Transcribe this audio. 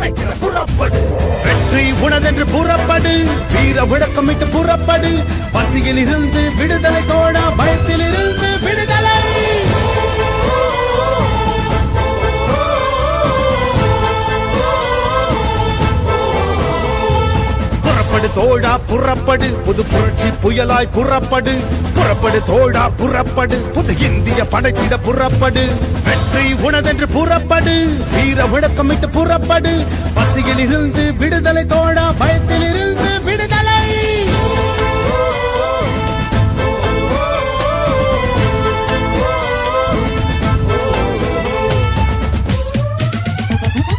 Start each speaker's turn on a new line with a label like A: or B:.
A: படைக்கிற புறப்படு.
B: வெற்றி உனதென்று புறப்படு, வீர விளக்கமிட்டு புறப்படு. பசியில் இருந்து விடுதலை தோழா, பயத்தில் இருந்து விடுதலை. புறப்படு தோழா புறப்படு, புது புரட்சி புயலாய் புறப்படு. புறப்படு தோழா புறப்படு, புது இந்திய படைத்திட புறப்படு. வெற்றி உனதென்று புறப்படு, வீர விளக்கமிட்டு புறப்படு. பசியில் இருந்து விடுதலை தோழா, பயத்தில் இருந்து